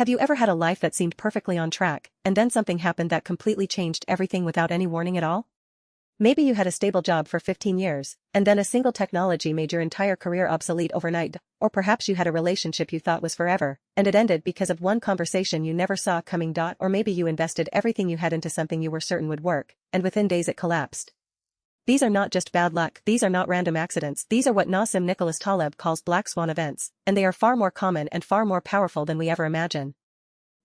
Have you ever had a life that seemed perfectly on track, and then something happened that completely changed everything without any warning at all? Maybe you had a stable job for 15 years, and then a single technology made your entire career obsolete overnight, or perhaps you had a relationship you thought was forever, and it ended because of one conversation you never saw coming. Or maybe you invested everything you had into something you were certain would work, and within days it collapsed. These are not just bad luck, these are not random accidents, these are what Nassim Nicholas Taleb calls Black Swan events, and they are far more common and far more powerful than we ever imagine.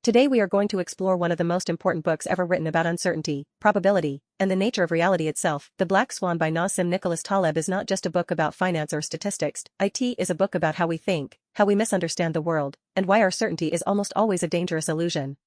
Today we are going to explore one of the most important books ever written about uncertainty, probability, and the nature of reality itself. The Black Swan by Nassim Nicholas Taleb is not just a book about finance or statistics, it is a book about how we think, how we misunderstand the world, and why our certainty is almost always a dangerous illusion.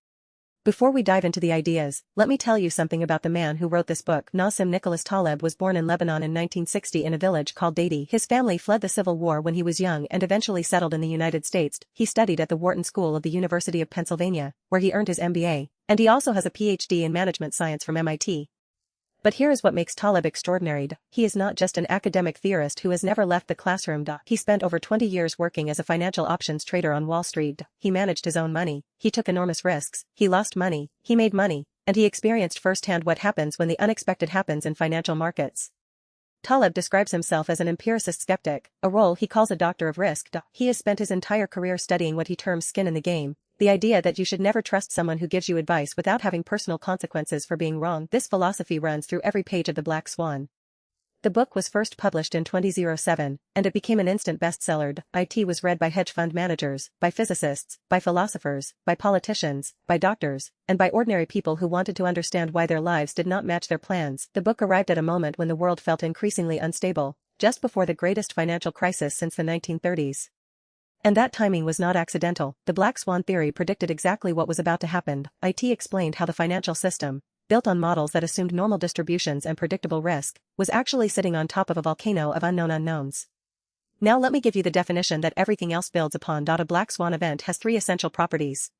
Before we dive into the ideas, let me tell you something about the man who wrote this book. Nassim Nicholas Taleb was born in Lebanon in 1960 in a village called Dadi. His family fled the Civil War when he was young and eventually settled in the United States. He studied at the Wharton School of the University of Pennsylvania, where he earned his MBA, and he also has a PhD in management science from MIT. But here is what makes Taleb extraordinary. He is not just an academic theorist who has never left the classroom. He spent over 20 years working as a financial options trader on Wall Street. He managed his own money, he took enormous risks, he lost money, he made money, and he experienced firsthand what happens when the unexpected happens in financial markets. Taleb describes himself as an empiricist skeptic, a role he calls a doctor of risk. He has spent his entire career studying what he terms skin in the game, the idea that you should never trust someone who gives you advice without having personal consequences for being wrong. This philosophy runs through every page of The Black Swan. The book was first published in 2007, and it became an instant bestseller. It was read by hedge fund managers, by physicists, by philosophers, by politicians, by doctors, and by ordinary people who wanted to understand why their lives did not match their plans. The book arrived at a moment when the world felt increasingly unstable, just before the greatest financial crisis since the 1930s. And that timing was not accidental. The Black Swan theory predicted exactly what was about to happen. It explained how the financial system, built on models that assumed normal distributions and predictable risk, was actually sitting on top of a volcano of unknown unknowns. Now let me give you the definition that everything else builds upon. A Black Swan event has three essential properties.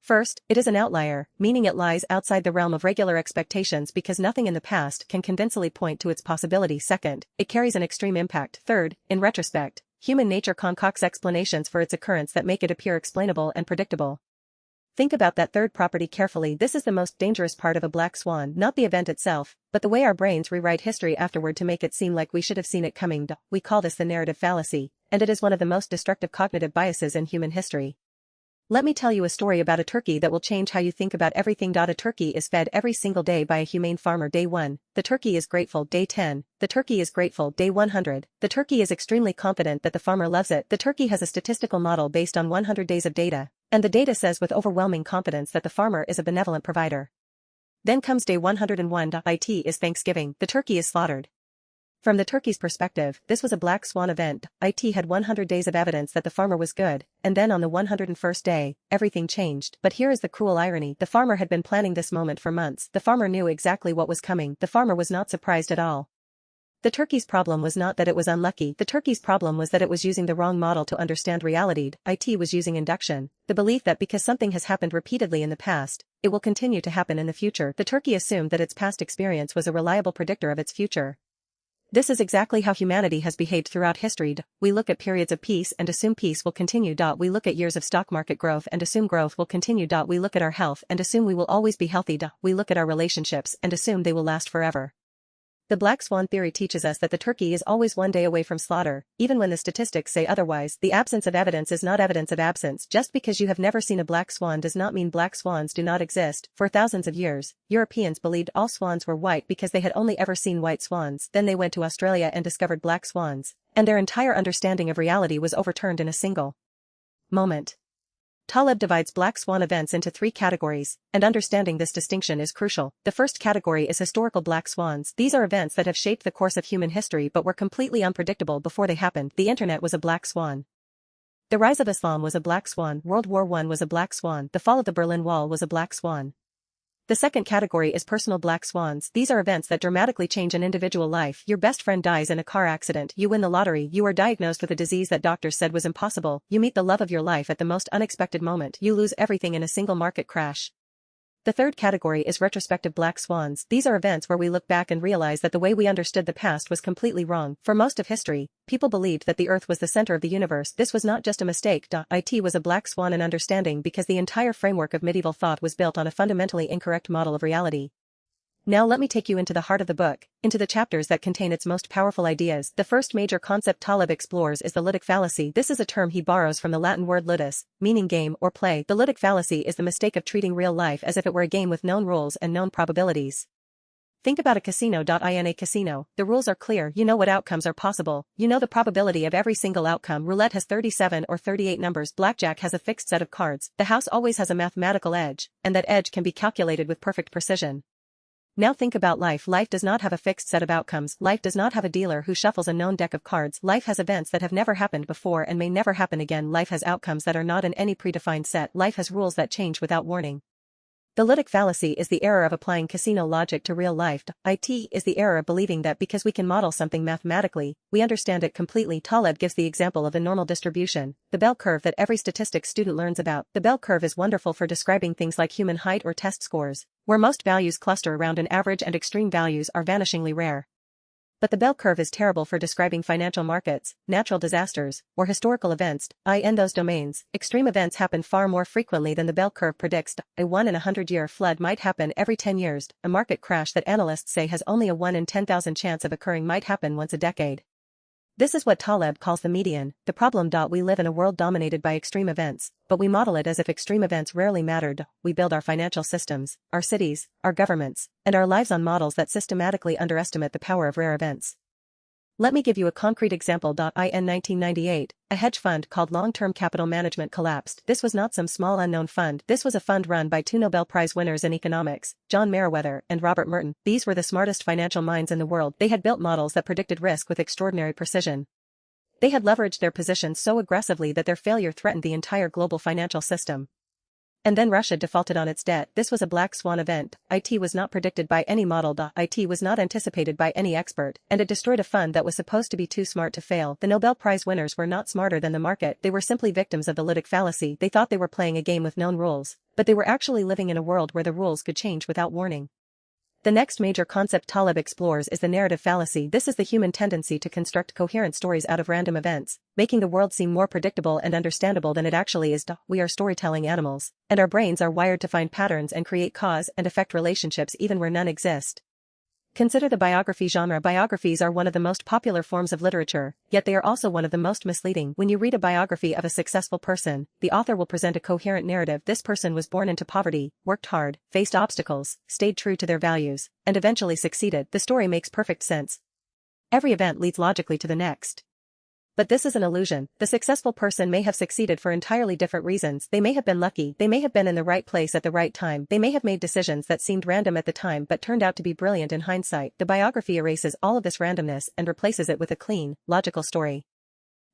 First, it is an outlier, meaning it lies outside the realm of regular expectations because nothing in the past can convincingly point to its possibility. Second, it carries an extreme impact. Third, in retrospect, human nature concocts explanations for its occurrence that make it appear explainable and predictable. Think about that third property carefully. This is the most dangerous part of a black swan, not the event itself, but the way our brains rewrite history afterward to make it seem like we should have seen it coming. We call this the narrative fallacy, and it is one of the most destructive cognitive biases in human history. Let me tell you a story about a turkey that will change how you think about everything. A turkey is fed every single day by a humane farmer. Day 1, the turkey is grateful. Day 10, the turkey is grateful. Day 100, the turkey is extremely confident that the farmer loves it. The turkey has a statistical model based on 100 days of data, and the data says with overwhelming confidence that the farmer is a benevolent provider. Then comes day 101. It is Thanksgiving. The turkey is slaughtered. From the turkey's perspective, this was a black swan event. It had 100 days of evidence that the farmer was good, and then on the 101st day, everything changed. But here is the cruel irony. The farmer had been planning this moment for months. The farmer knew exactly what was coming. The farmer was not surprised at all. The turkey's problem was not that it was unlucky. The turkey's problem was that it was using the wrong model to understand reality. It was using induction, the belief that because something has happened repeatedly in the past, it will continue to happen in the future. The turkey assumed that its past experience was a reliable predictor of its future. This is exactly how humanity has behaved throughout history. We look at periods of peace and assume peace will continue. We look at years of stock market growth and assume growth will continue. We look at our health and assume we will always be healthy. We look at our relationships and assume they will last forever. The black swan theory teaches us that the turkey is always one day away from slaughter, even when the statistics say otherwise. The absence of evidence is not evidence of absence. Just because you have never seen a black swan does not mean black swans do not exist. For thousands of years, Europeans believed all swans were white because they had only ever seen white swans. Then they went to Australia and discovered black swans, and their entire understanding of reality was overturned in a single moment. Taleb divides black swan events into three categories, and understanding this distinction is crucial. The first category is historical black swans. These are events that have shaped the course of human history but were completely unpredictable before they happened. The internet was a black swan. The rise of Islam was a black swan. World War I was a black swan. The fall of the Berlin Wall was a black swan. The second category is personal black swans. These are events that dramatically change an individual life. Your best friend dies in a car accident. You win the lottery. You are diagnosed with a disease that doctors said was impossible. You meet the love of your life at the most unexpected moment. You lose everything in a single market crash. The third category is retrospective black swans. These are events where we look back and realize that the way we understood the past was completely wrong. For most of history, people believed that the Earth was the center of the universe. This was not just a mistake. It was a black swan in understanding because the entire framework of medieval thought was built on a fundamentally incorrect model of reality. Now let me take you into the heart of the book, into the chapters that contain its most powerful ideas. The first major concept Taleb explores is the ludic fallacy. This is a term he borrows from the Latin word ludus, meaning game or play. The ludic fallacy is the mistake of treating real life as if it were a game with known rules and known probabilities. Think about a casino. In a casino, the rules are clear. You know what outcomes are possible. You know the probability of every single outcome. Roulette has 37 or 38 numbers. Blackjack has a fixed set of cards. The house always has a mathematical edge, and that edge can be calculated with perfect precision. Now think about life. Life does not have a fixed set of outcomes. Life does not have a dealer who shuffles a known deck of cards. Life has events that have never happened before and may never happen again. Life has outcomes that are not in any predefined set. Life has rules that change without warning. The ludic fallacy is the error of applying casino logic to real life. It is the error of believing that because we can model something mathematically, we understand it completely. Taleb gives the example of the normal distribution, the bell curve that every statistics student learns about. The bell curve is wonderful for describing things like human height or test scores, where most values cluster around an average and extreme values are vanishingly rare. But the bell curve is terrible for describing financial markets, natural disasters, or historical events. In those domains, extreme events happen far more frequently than the bell curve predicts. A 1 in a 100-year flood might happen every 10 years. A market crash that analysts say has only a 1 in 10,000 chance of occurring might happen once a decade. This is what Taleb calls the median. The problem. We live in a world dominated by extreme events, but we model it as if extreme events rarely mattered. We build our financial systems, our cities, our governments, and our lives on models that systematically underestimate the power of rare events. Let me give you a concrete example. In 1998, a hedge fund called Long-Term Capital Management collapsed. This was not some small unknown fund. This was a fund run by 2 Nobel Prize winners in economics, John Meriwether and Robert Merton. These were the smartest financial minds in the world. They had built models that predicted risk with extraordinary precision. They had leveraged their positions so aggressively that their failure threatened the entire global financial system. And then Russia defaulted on its debt. This was a black swan event. It was not predicted by any model. It was not anticipated by any expert, and it destroyed a fund that was supposed to be too smart to fail. The Nobel Prize winners were not smarter than the market. They were simply victims of the ludic fallacy. They thought they were playing a game with known rules, but they were actually living in a world where the rules could change without warning. The next major concept Taleb explores is the narrative fallacy. This is the human tendency to construct coherent stories out of random events, making the world seem more predictable and understandable than it actually is. We are storytelling animals, and our brains are wired to find patterns and create cause and effect relationships even where none exist. Consider the biography genre. Biographies are one of the most popular forms of literature, yet they are also one of the most misleading. When you read a biography of a successful person, the author will present a coherent narrative. This person was born into poverty, worked hard, faced obstacles, stayed true to their values, and eventually succeeded. The story makes perfect sense. Every event leads logically to the next. But this is an illusion. The successful person may have succeeded for entirely different reasons. They may have been lucky, they may have been in the right place at the right time, they may have made decisions that seemed random at the time but turned out to be brilliant in hindsight. The biography erases all of this randomness and replaces it with a clean, logical story.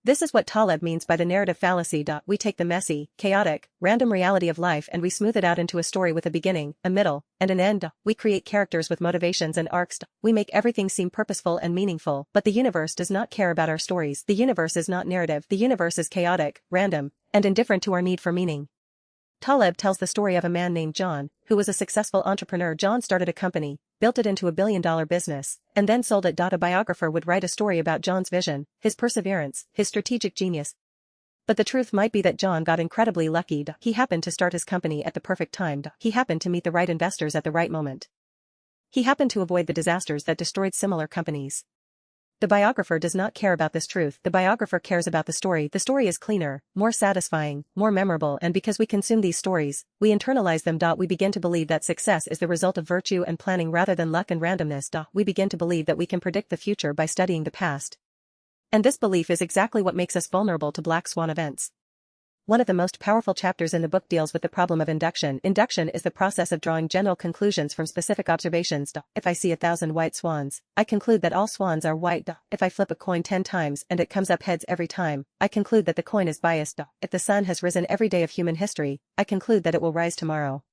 This is what Taleb means by the narrative fallacy. We take the messy, chaotic, random reality of life and we smooth it out into a story with a beginning, a middle, and an end. We create characters with motivations and arcs. We make everything seem purposeful and meaningful. But the universe does not care about our stories. The universe is not narrative. The universe is chaotic, random, and indifferent to our need for meaning. Taleb tells the story of a man named John, who was a successful entrepreneur. John started a company, built it into a billion-dollar business, and then sold it. A biographer would write a story about John's vision, his perseverance, his strategic genius. But the truth might be that John got incredibly lucky. He happened to start his company at the perfect time. He happened to meet the right investors at the right moment. He happened to avoid the disasters that destroyed similar companies. The biographer does not care about this truth. The biographer cares about the story. The story is cleaner, more satisfying, more memorable, and because we consume these stories, we internalize them. We begin to believe that success is the result of virtue and planning rather than luck and randomness. We begin to believe that we can predict the future by studying the past. And this belief is exactly what makes us vulnerable to black swan events. One of the most powerful chapters in the book deals with the problem of induction. Induction is the process of drawing general conclusions from specific observations. If I see 1,000 white swans, I conclude that all swans are white. If I flip a coin 10 times and it comes up heads every time, I conclude that the coin is biased. If the sun has risen every day of human history, I conclude that it will rise tomorrow.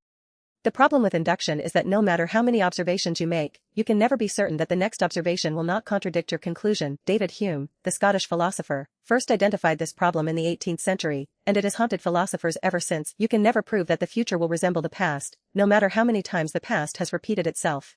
The problem with induction is that no matter how many observations you make, you can never be certain that the next observation will not contradict your conclusion. David Hume, the Scottish philosopher, first identified this problem in the 18th century, and it has haunted philosophers ever since. You can never prove that the future will resemble the past, no matter how many times the past has repeated itself.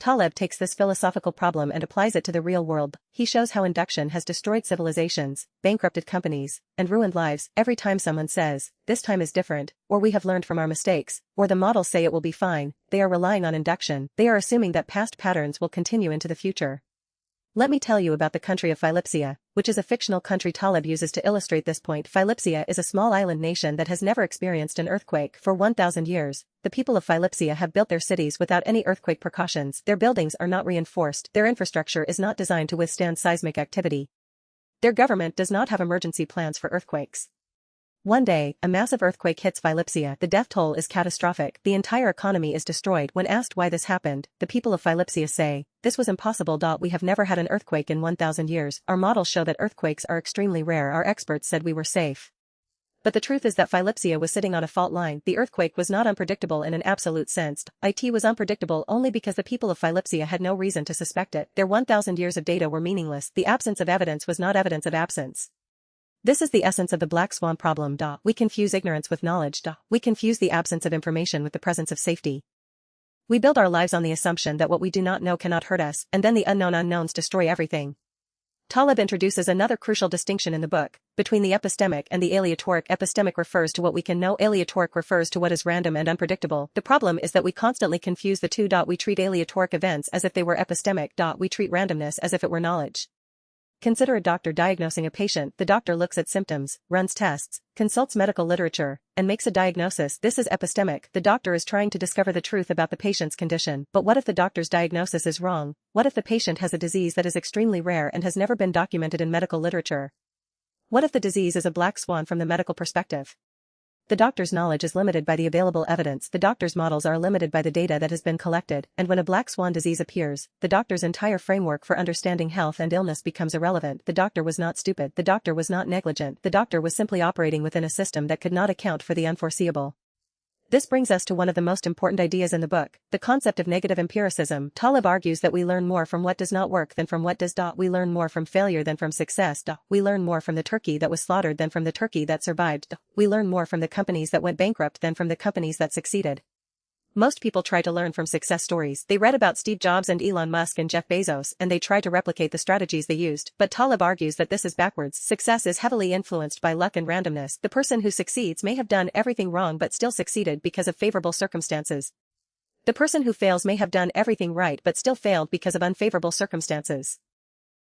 Taleb takes this philosophical problem and applies it to the real world. He shows how induction has destroyed civilizations, bankrupted companies, and ruined lives. Every time someone says, "This time is different," or "We have learned from our mistakes," or "The models say it will be fine," they are relying on induction. They are assuming that past patterns will continue into the future. Let me tell you about the country of Philipsea, which is a fictional country Taleb uses to illustrate this point. Philipsea is a small island nation that has never experienced an earthquake for 1,000 years. The people of Philipsea have built their cities without any earthquake precautions. Their buildings are not reinforced. Their infrastructure is not designed to withstand seismic activity. Their government does not have emergency plans for earthquakes. One day, a massive earthquake hits Philipsea. The death toll is catastrophic. The entire economy is destroyed. When asked why this happened, the people of Philipsea say, "This was impossible. We have never had an earthquake in 1,000 years. Our models show that earthquakes are extremely rare. Our experts said we were safe." But the truth is that Philipsea was sitting on a fault line. The earthquake was not unpredictable in an absolute sense. It was unpredictable only because the people of Philipsea had no reason to suspect it. Their 1,000 years of data were meaningless. The absence of evidence was not evidence of absence. This is the essence of the Black Swan problem. We confuse ignorance with knowledge. We confuse the absence of information with the presence of safety. We build our lives on the assumption that what we do not know cannot hurt us, and then the unknown unknowns destroy everything. Taleb introduces another crucial distinction in the book, between the epistemic and the aleatoric. Epistemic refers to what we can know. Aleatoric refers to what is random and unpredictable. The problem is that we constantly confuse the two. We treat aleatoric events as if they were epistemic. We treat randomness as if it were knowledge. Consider a doctor diagnosing a patient. The doctor looks at symptoms, runs tests, consults medical literature, and makes a diagnosis. This is epistemic. The doctor is trying to discover the truth about the patient's condition. But what if the doctor's diagnosis is wrong? What if the patient has a disease that is extremely rare and has never been documented in medical literature? What if the disease is a black swan from the medical perspective? The doctor's knowledge is limited by the available evidence. The doctor's models are limited by the data that has been collected, and when a black swan disease appears, the doctor's entire framework for understanding health and illness becomes irrelevant. The doctor was not stupid. The doctor was not negligent. The doctor was simply operating within a system that could not account for the unforeseeable. This brings us to one of the most important ideas in the book, the concept of negative empiricism. Taleb argues that we learn more from what does not work than from what does. We learn more from failure than from success. We learn more from the turkey that was slaughtered than from the turkey that survived. We learn more from the companies that went bankrupt than from the companies that succeeded. Most people try to learn from success stories. They read about Steve Jobs and Elon Musk and Jeff Bezos, and they try to replicate the strategies they used. But Taleb argues that this is backwards. Success is heavily influenced by luck and randomness. The person who succeeds may have done everything wrong but still succeeded because of favorable circumstances. The person who fails may have done everything right but still failed because of unfavorable circumstances.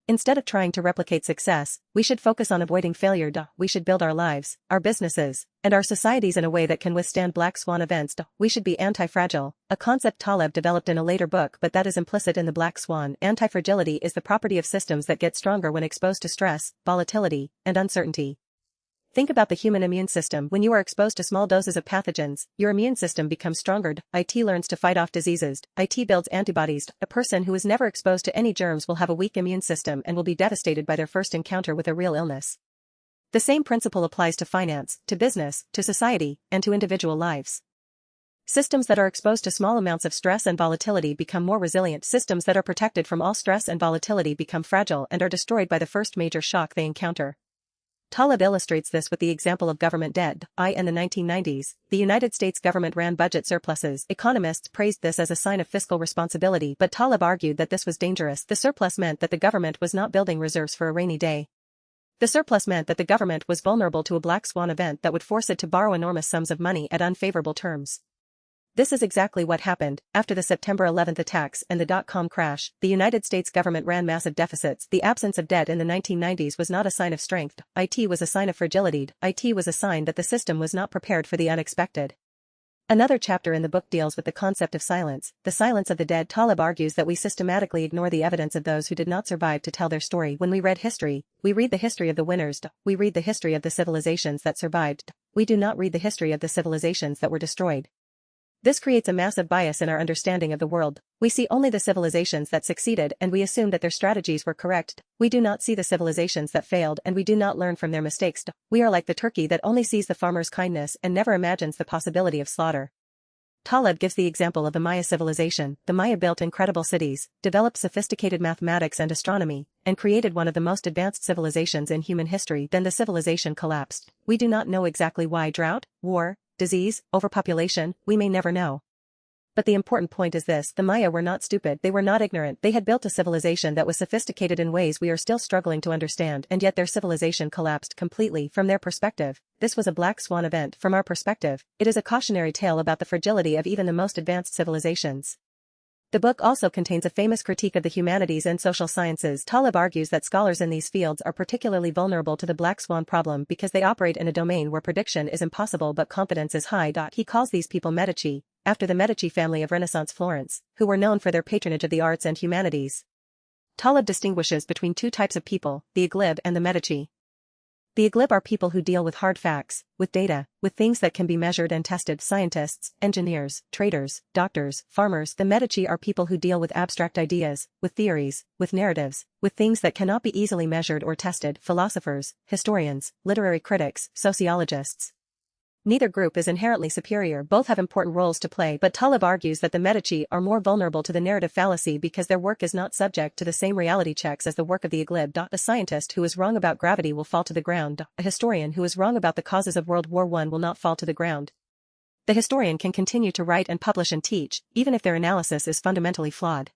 Instead of trying to replicate success, we should focus on avoiding failure. We should build our lives, our businesses, and our societies in a way that can withstand black swan events. We should be anti-fragile, a concept Taleb developed in a later book, but that is implicit in the black swan. Anti-fragility is the property of systems that get stronger when exposed to stress, volatility, and uncertainty. Think about the human immune system. When you are exposed to small doses of pathogens, your immune system becomes stronger. It learns to fight off diseases. It builds antibodies. A person who is never exposed to any germs will have a weak immune system and will be devastated by their first encounter with a real illness. The same principle applies to finance, to business, to society, and to individual lives. Systems that are exposed to small amounts of stress and volatility become more resilient. Systems that are protected from all stress and volatility become fragile and are destroyed by the first major shock they encounter. Taleb illustrates this with the example of government debt. In the 1990s, the United States government ran budget surpluses. Economists praised this as a sign of fiscal responsibility, but Taleb argued that this was dangerous. The surplus meant that the government was not building reserves for a rainy day. The surplus meant that the government was vulnerable to a black swan event that would force it to borrow enormous sums of money at unfavorable terms. This is exactly what happened. After the September 11th attacks and the dot-com crash, the United States government ran massive deficits. The absence of debt in the 1990s was not a sign of strength. It was a sign of fragility. It was a sign that the system was not prepared for the unexpected. Another chapter in the book deals with the concept of silence, the silence of the dead. Taleb argues that we systematically ignore the evidence of those who did not survive to tell their story. When we read history, we read the history of the winners. We read the history of the civilizations that survived. We do not read the history of the civilizations that were destroyed. This creates a massive bias in our understanding of the world. We see only the civilizations that succeeded and we assume that their strategies were correct. We do not see the civilizations that failed and we do not learn from their mistakes. We are like the turkey that only sees the farmer's kindness and never imagines the possibility of slaughter. Taleb gives the example of the Maya civilization. The Maya built incredible cities, developed sophisticated mathematics and astronomy, and created one of the most advanced civilizations in human history. Then the civilization collapsed. We do not know exactly why. Drought, war, disease, overpopulation, we may never know. But the important point is this: the Maya were not stupid, they were not ignorant, they had built a civilization that was sophisticated in ways we are still struggling to understand, and yet their civilization collapsed completely. From their perspective, this was a black swan event. From our perspective, it is a cautionary tale about the fragility of even the most advanced civilizations. The book also contains a famous critique of the humanities and social sciences. Taleb argues that scholars in these fields are particularly vulnerable to the black swan problem because they operate in a domain where prediction is impossible but confidence is high. He calls these people Medici, after the Medici family of Renaissance Florence, who were known for their patronage of the arts and humanities. Taleb distinguishes between two types of people, the Ighlib and the Medici. The Ighlib are people who deal with hard facts, with data, with things that can be measured and tested: scientists, engineers, traders, doctors, farmers. The Medici are people who deal with abstract ideas, with theories, with narratives, with things that cannot be easily measured or tested: philosophers, historians, literary critics, sociologists. Neither group is inherently superior, both have important roles to play, but Taleb argues that the Medici are more vulnerable to the narrative fallacy because their work is not subject to the same reality checks as the work of the Ighlib. A scientist who is wrong about gravity will fall to the ground. A historian who is wrong about the causes of World War I will not fall to the ground. The historian can continue to write and publish and teach, even if their analysis is fundamentally flawed.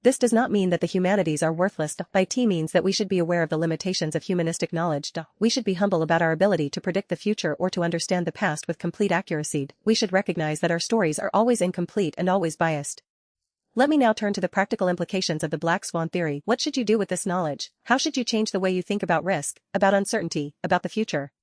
This does not mean that the humanities are worthless. It means that we should be aware of the limitations of humanistic knowledge. We should be humble about our ability to predict the future or to understand the past with complete accuracy. We should recognize that our stories are always incomplete and always biased. Let me now turn to the practical implications of the black swan theory. What should you do with this knowledge? How should you change the way you think about risk, about uncertainty, about the future?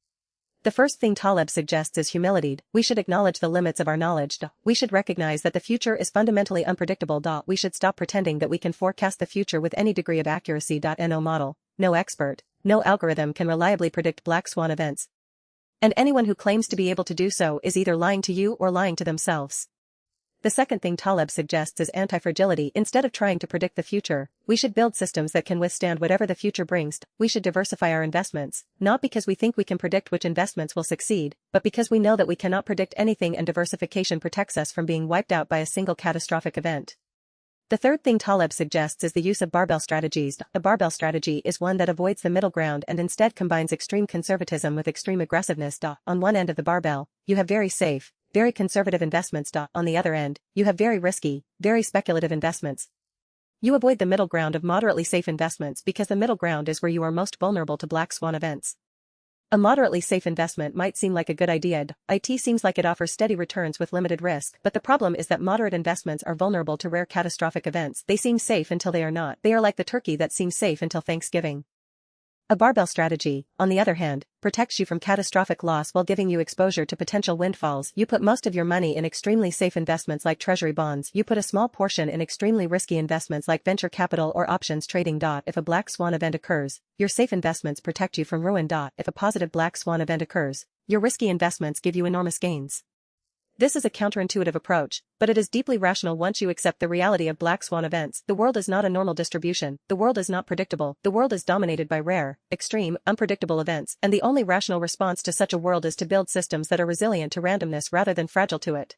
The first thing Taleb suggests is humility. We should acknowledge the limits of our knowledge. We should recognize that the future is fundamentally unpredictable. We should stop pretending that we can forecast the future with any degree of accuracy. No model, no expert, no algorithm can reliably predict black swan events. And anyone who claims to be able to do so is either lying to you or lying to themselves. The second thing Taleb suggests is anti-fragility. Instead of trying to predict the future, we should build systems that can withstand whatever the future brings. We should diversify our investments, not because we think we can predict which investments will succeed, but because we know that we cannot predict anything, and diversification protects us from being wiped out by a single catastrophic event. The third thing Taleb suggests is the use of barbell strategies. A barbell strategy is one that avoids the middle ground and instead combines extreme conservatism with extreme aggressiveness. On one end of the barbell, you have very safe, very conservative investments. On the other end, you have very risky, very speculative investments. You avoid the middle ground of moderately safe investments because the middle ground is where you are most vulnerable to black swan events. A moderately safe investment might seem like a good idea. It seems like it offers steady returns with limited risk, but the problem is that moderate investments are vulnerable to rare catastrophic events. They seem safe until they are not. They are like the turkey that seems safe until Thanksgiving. A barbell strategy, on the other hand, protects you from catastrophic loss while giving you exposure to potential windfalls. You put most of your money in extremely safe investments like treasury bonds. You put a small portion in extremely risky investments like venture capital or options trading. If a black swan event occurs, your safe investments protect you from ruin. If a positive black swan event occurs, your risky investments give you enormous gains. This is a counterintuitive approach, but it is deeply rational once you accept the reality of black swan events. The world is not a normal distribution, the world is not predictable, the world is dominated by rare, extreme, unpredictable events, and the only rational response to such a world is to build systems that are resilient to randomness rather than fragile to it.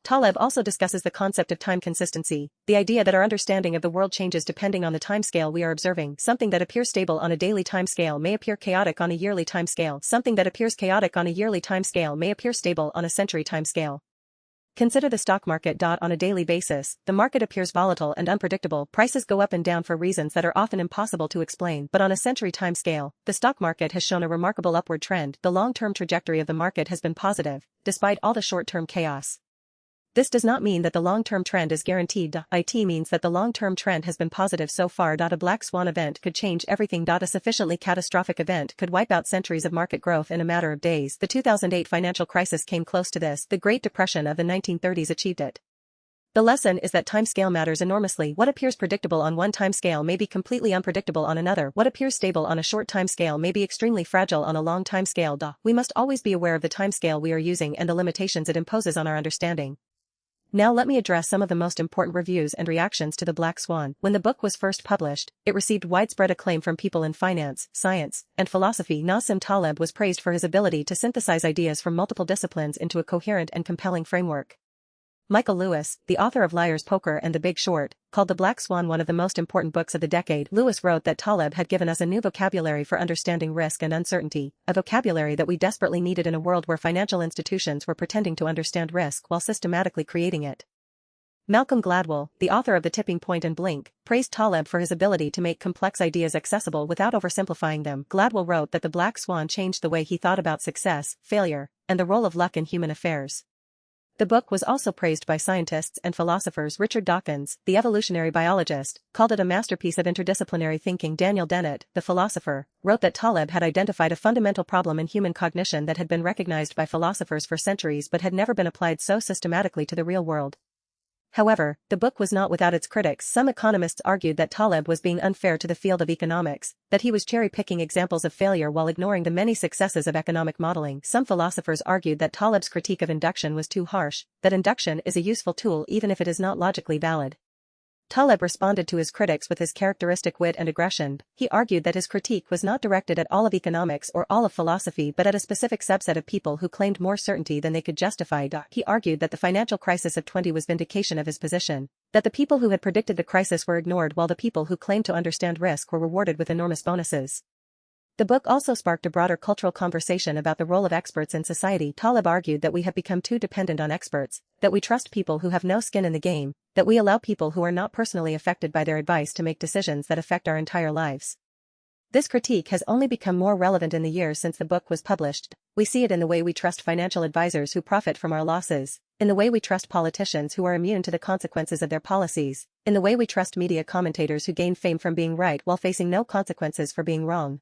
Taleb also discusses the concept of time consistency, the idea that our understanding of the world changes depending on the timescale we are observing. Something that appears stable on a daily timescale may appear chaotic on a yearly timescale. Something that appears chaotic on a yearly timescale may appear stable on a century timescale. Consider the stock market. On a daily basis, the market appears volatile and unpredictable. Prices go up and down for reasons that are often impossible to explain. But on a century timescale, the stock market has shown a remarkable upward trend. The long-term trajectory of the market has been positive, despite all the short-term chaos. This does not mean that the long-term trend is guaranteed. It means that the long-term trend has been positive so far. A black swan event could change everything. A sufficiently catastrophic event could wipe out centuries of market growth in a matter of days. The 2008 financial crisis came close to this. The Great Depression of the 1930s achieved it. The lesson is that timescale matters enormously. What appears predictable on one timescale may be completely unpredictable on another. What appears stable on a short timescale may be extremely fragile on a long timescale. We must always be aware of the timescale we are using and the limitations it imposes on our understanding. Now let me address some of the most important reviews and reactions to The Black Swan. When the book was first published, it received widespread acclaim from people in finance, science, and philosophy. Nassim Taleb was praised for his ability to synthesize ideas from multiple disciplines into a coherent and compelling framework. Michael Lewis, the author of Liar's Poker and The Big Short, called The Black Swan one of the most important books of the decade. Lewis wrote that Taleb had given us a new vocabulary for understanding risk and uncertainty, a vocabulary that we desperately needed in a world where financial institutions were pretending to understand risk while systematically creating it. Malcolm Gladwell, the author of The Tipping Point and Blink, praised Taleb for his ability to make complex ideas accessible without oversimplifying them. Gladwell wrote that The Black Swan changed the way he thought about success, failure, and the role of luck in human affairs. The book was also praised by scientists and philosophers. Richard Dawkins, the evolutionary biologist, called it a masterpiece of interdisciplinary thinking. Daniel Dennett, the philosopher, wrote that Taleb had identified a fundamental problem in human cognition that had been recognized by philosophers for centuries but had never been applied so systematically to the real world. However, the book was not without its critics. Some economists argued that Taleb was being unfair to the field of economics, that he was cherry-picking examples of failure while ignoring the many successes of economic modeling. Some philosophers argued that Taleb's critique of induction was too harsh, that induction is a useful tool even if it is not logically valid. Taleb responded to his critics with his characteristic wit and aggression. He argued that his critique was not directed at all of economics or all of philosophy but at a specific subset of people who claimed more certainty than they could justify. He argued that the financial crisis of 20 was vindication of his position, that the people who had predicted the crisis were ignored while the people who claimed to understand risk were rewarded with enormous bonuses. The book also sparked a broader cultural conversation about the role of experts in society. Taleb argued that we have become too dependent on experts, that we trust people who have no skin in the game, that we allow people who are not personally affected by their advice to make decisions that affect our entire lives. This critique has only become more relevant in the years since the book was published. We see it in the way we trust financial advisors who profit from our losses, in the way we trust politicians who are immune to the consequences of their policies, in the way we trust media commentators who gain fame from being right while facing no consequences for being wrong.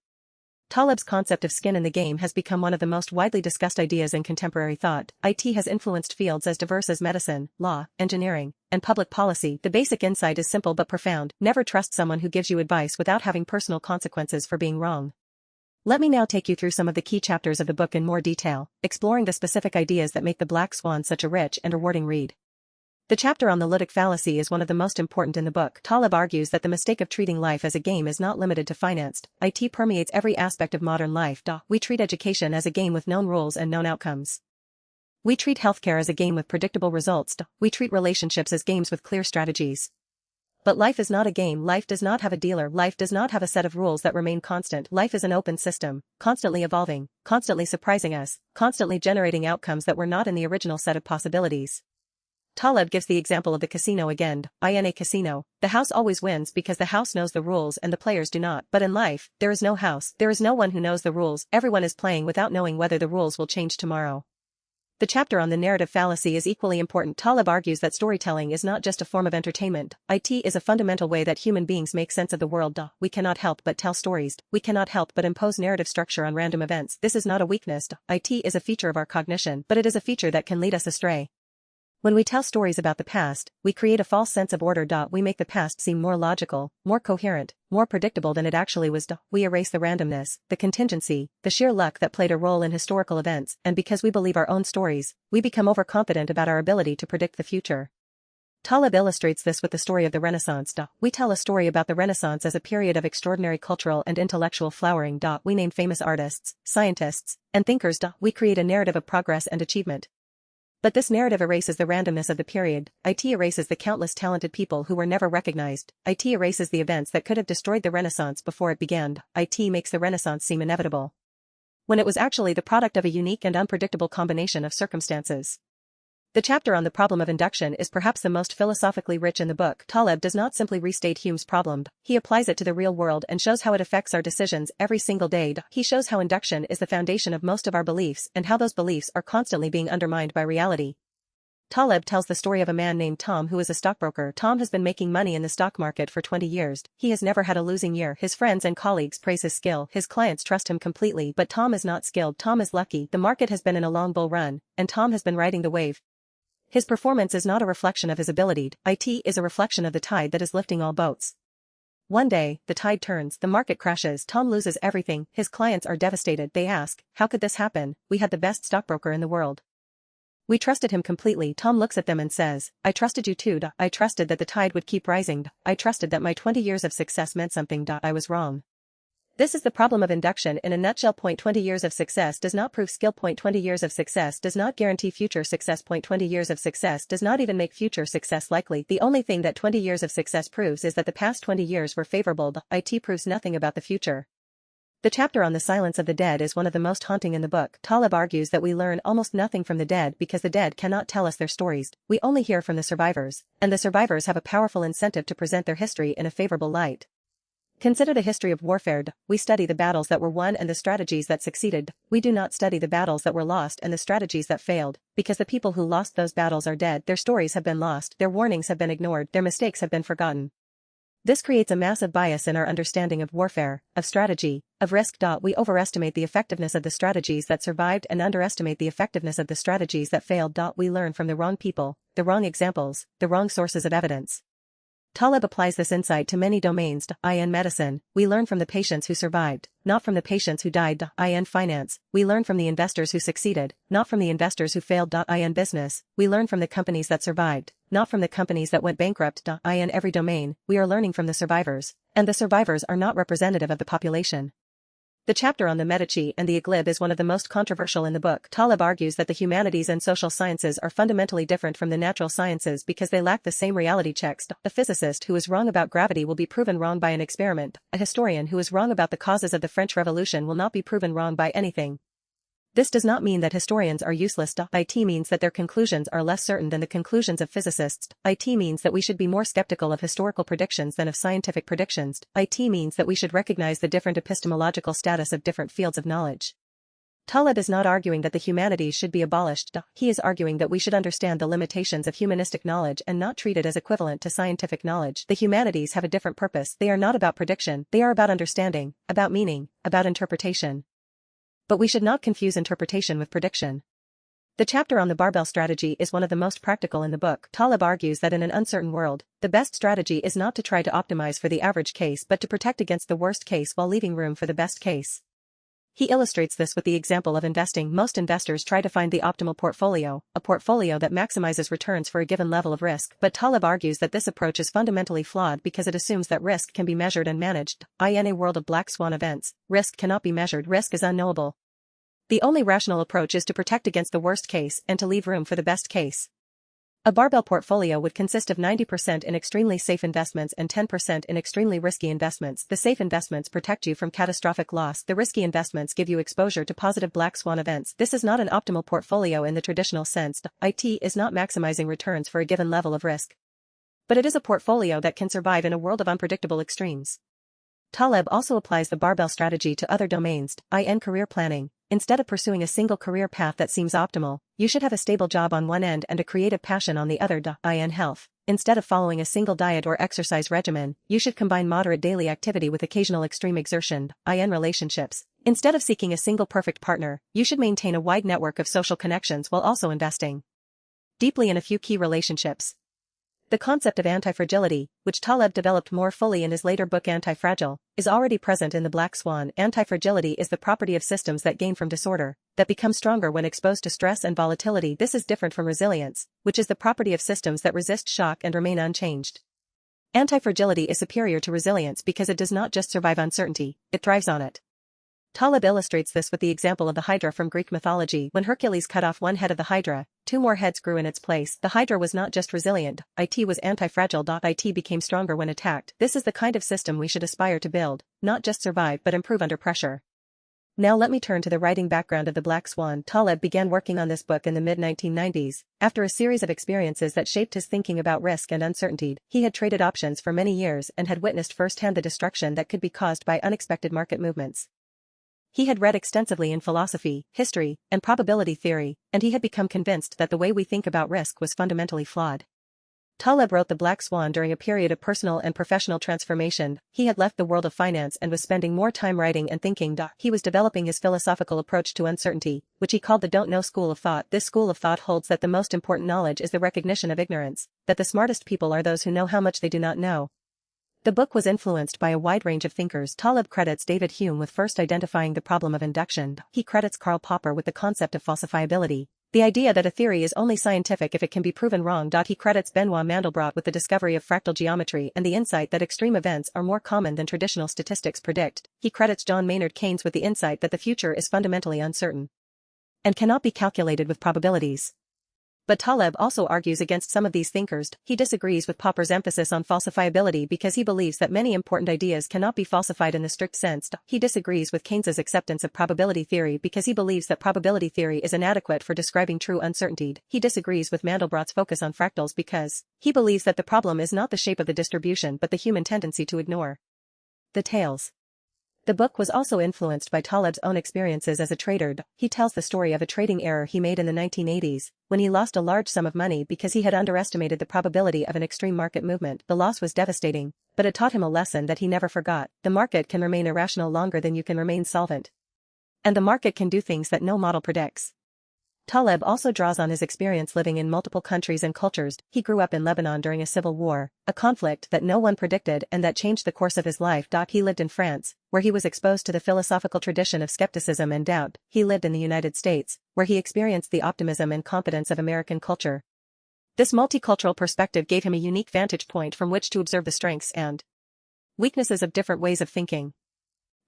Taleb's concept of skin in the game has become one of the most widely discussed ideas in contemporary thought. IT has influenced fields as diverse as medicine, law, engineering, and public policy. The basic insight is simple but profound: never trust someone who gives you advice without having personal consequences for being wrong. Let me now take you through some of the key chapters of the book in more detail, exploring the specific ideas that make The Black Swan such a rich and rewarding read. The chapter on the ludic fallacy is one of the most important in the book. Taleb argues that the mistake of treating life as a game is not limited to finance. IT permeates every aspect of modern life. We treat education as a game with known rules and known outcomes. We treat healthcare as a game with predictable results. We treat relationships as games with clear strategies. But life is not a game. Life does not have a dealer. Life does not have a set of rules that remain constant. Life is an open system, constantly evolving, constantly surprising us, constantly generating outcomes that were not in the original set of possibilities. Taleb gives the example of the casino again. In a casino, the house always wins because the house knows the rules and the players do not. But in life, there is no house. There is no one who knows the rules. Everyone is playing without knowing whether the rules will change tomorrow. The chapter on the narrative fallacy is equally important. Taleb argues that storytelling is not just a form of entertainment. IT is a fundamental way that human beings make sense of the world. We cannot help but tell stories. We cannot help but impose narrative structure on random events. This is not a weakness. IT is a feature of our cognition, but it is a feature that can lead us astray. When we tell stories about the past, we create a false sense of order. We make the past seem more logical, more coherent, more predictable than it actually was. We erase the randomness, the contingency, the sheer luck that played a role in historical events, and because we believe our own stories, we become overconfident about our ability to predict the future. Taleb illustrates this with the story of the Renaissance. We tell a story about the Renaissance as a period of extraordinary cultural and intellectual flowering. We name famous artists, scientists, and thinkers. We create a narrative of progress and achievement. But this narrative erases the randomness of the period. IT erases the countless talented people who were never recognized. IT erases the events that could have destroyed the Renaissance before it began. IT makes the Renaissance seem inevitable, when it was actually the product of a unique and unpredictable combination of circumstances. The chapter on the problem of induction is perhaps the most philosophically rich in the book. Taleb does not simply restate Hume's problem, he applies it to the real world and shows how it affects our decisions every single day. He shows how induction is the foundation of most of our beliefs and how those beliefs are constantly being undermined by reality. Taleb tells the story of a man named Tom who is a stockbroker. Tom has been making money in the stock market for 20 years. He has never had a losing year. His friends and colleagues praise his skill. His clients trust him completely. But Tom is not skilled. Tom is lucky. The market has been in a long bull run, and Tom has been riding the wave. His performance is not a reflection of his ability. IT is a reflection of the tide that is lifting all boats. One day, the tide turns, the market crashes, Tom loses everything, his clients are devastated. They ask, how could this happen? We had the best stockbroker in the world. We trusted him completely. Tom looks at them and says, I trusted you too. I trusted that the tide would keep rising. I trusted that my 20 years of success meant something. I was wrong. This is the problem of induction in a nutshell. 20 years of success does not prove skill. 20 years of success does not guarantee future success. 20 years of success does not even make future success likely. The only thing that 20 years of success proves is that the past 20 years were favorable. It proves nothing about the future. The chapter on the silence of the dead is one of the most haunting in the book. Taleb argues that we learn almost nothing from the dead because the dead cannot tell us their stories. We only hear from the survivors, and the survivors have a powerful incentive to present their history in a favorable light. Consider the history of warfare. We study the battles that were won and the strategies that succeeded. We do not study the battles that were lost and the strategies that failed, because the people who lost those battles are dead. Their stories have been lost, their warnings have been ignored, their mistakes have been forgotten. This creates a massive bias in our understanding of warfare, of strategy, of risk. We overestimate the effectiveness of the strategies that survived and underestimate the effectiveness of the strategies that failed. We learn from the wrong people, the wrong examples, the wrong sources of evidence. Taleb applies this insight to many domains. In medicine, we learn from the patients who survived, not from the patients who died. In finance, we learn from the investors who succeeded, not from the investors who failed. In business, we learn from the companies that survived, not from the companies that went bankrupt. In every domain, we are learning from the survivors, and the survivors are not representative of the population. The chapter on the Medici and the Iglib is one of the most controversial in the book. Taleb argues that the humanities and social sciences are fundamentally different from the natural sciences because they lack the same reality checks. A physicist who is wrong about gravity will be proven wrong by an experiment. A historian who is wrong about the causes of the French Revolution will not be proven wrong by anything. This does not mean that historians are useless. It means that their conclusions are less certain than the conclusions of physicists. It means that we should be more skeptical of historical predictions than of scientific predictions. It means that we should recognize the different epistemological status of different fields of knowledge. Taleb is not arguing that the humanities should be abolished. He is arguing that we should understand the limitations of humanistic knowledge and not treat it as equivalent to scientific knowledge. The humanities have a different purpose. They are not about prediction. They are about understanding, about meaning, about interpretation. But we should not confuse interpretation with prediction. The chapter on the barbell strategy is one of the most practical in the book. Taleb argues that in an uncertain world, the best strategy is not to try to optimize for the average case but to protect against the worst case while leaving room for the best case. He illustrates this with the example of investing. Most investors try to find the optimal portfolio, a portfolio that maximizes returns for a given level of risk. But Taleb argues that this approach is fundamentally flawed because it assumes that risk can be measured and managed. In a world of black swan events, risk cannot be measured. Risk is unknowable. The only rational approach is to protect against the worst case and to leave room for the best case. A barbell portfolio would consist of 90% in extremely safe investments and 10% in extremely risky investments. The safe investments protect you from catastrophic loss. The risky investments give you exposure to positive black swan events. This is not an optimal portfolio in the traditional sense. It is not maximizing returns for a given level of risk. But it is a portfolio that can survive in a world of unpredictable extremes. Taleb also applies the barbell strategy to other domains. In career planning, instead of pursuing a single career path that seems optimal, you should have a stable job on one end and a creative passion on the other. In health, instead of following a single diet or exercise regimen, you should combine moderate daily activity with occasional extreme exertion. In relationships, instead of seeking a single perfect partner, you should maintain a wide network of social connections while also investing deeply in a few key relationships. The concept of anti-fragility, which Taleb developed more fully in his later book Anti-Fragile, is already present in the Black Swan. Anti-fragility is the property of systems that gain from disorder, that become stronger when exposed to stress and volatility. This is different from resilience, which is the property of systems that resist shock and remain unchanged. Anti-fragility is superior to resilience because it does not just survive uncertainty, it thrives on it. Taleb illustrates this with the example of the Hydra from Greek mythology. When Hercules cut off one head of the Hydra, two more heads grew in its place. The Hydra was not just resilient, it was anti-fragile. It became stronger when attacked. This is the kind of system we should aspire to build, not just survive but improve under pressure. Now let me turn to the writing background of the Black Swan. Taleb began working on this book in the mid-1990s, after a series of experiences that shaped his thinking about risk and uncertainty. He had traded options for many years and had witnessed firsthand the destruction that could be caused by unexpected market movements. He had read extensively in philosophy, history, and probability theory, and he had become convinced that the way we think about risk was fundamentally flawed. Taleb wrote The Black Swan during a period of personal and professional transformation. He had left the world of finance and was spending more time writing and thinking. He was developing his philosophical approach to uncertainty, which he called the don't know school of thought. This school of thought holds that the most important knowledge is the recognition of ignorance, that the smartest people are those who know how much they do not know. The book was influenced by a wide range of thinkers. Taleb credits David Hume with first identifying the problem of induction. He credits Karl Popper with the concept of falsifiability, The idea that a theory is only scientific if it can be proven wrong. He credits Benoit Mandelbrot with the discovery of fractal geometry and the insight that extreme events are more common than traditional statistics predict. He credits John Maynard Keynes with the insight that the future is fundamentally uncertain and cannot be calculated with probabilities. But Taleb also argues against some of these thinkers. He disagrees with Popper's emphasis on falsifiability because he believes that many important ideas cannot be falsified in the strict sense. He disagrees with Keynes's acceptance of probability theory because he believes that probability theory is inadequate for describing true uncertainty. He disagrees with Mandelbrot's focus on fractals because he believes that the problem is not the shape of the distribution but the human tendency to ignore the tails. The book was also influenced by Taleb's own experiences as a trader. He tells the story of a trading error he made in the 1980s, when he lost a large sum of money because he had underestimated the probability of an extreme market movement. The loss was devastating, but it taught him a lesson that he never forgot. The market can remain irrational longer than you can remain solvent. And the market can do things that no model predicts. Taleb also draws on his experience living in multiple countries and cultures. He grew up in Lebanon during a civil war, a conflict that no one predicted and that changed the course of his life. He lived in France, where he was exposed to the philosophical tradition of skepticism and doubt. He lived in the United States, where he experienced the optimism and confidence of American culture. This multicultural perspective gave him a unique vantage point from which to observe the strengths and weaknesses of different ways of thinking.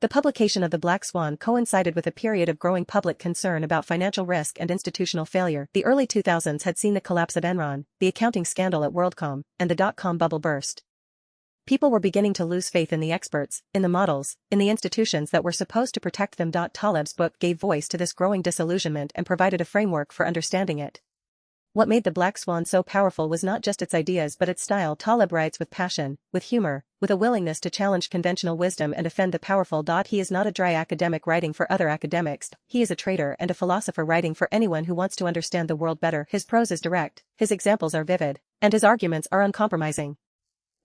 The publication of the Black Swan coincided with a period of growing public concern about financial risk and institutional failure. The early 2000s had seen the collapse of Enron, the accounting scandal at WorldCom, and the dot-com bubble burst. People were beginning to lose faith in the experts, in the models, in the institutions that were supposed to protect them. Taleb's book gave voice to this growing disillusionment and provided a framework for understanding it. What made the Black Swan so powerful was not just its ideas but its style. Taleb writes with passion, with humor, with a willingness to challenge conventional wisdom and offend the powerful. He is not a dry academic writing for other academics. He is a trader and a philosopher writing for anyone who wants to understand the world better. His prose is direct, his examples are vivid, and his arguments are uncompromising.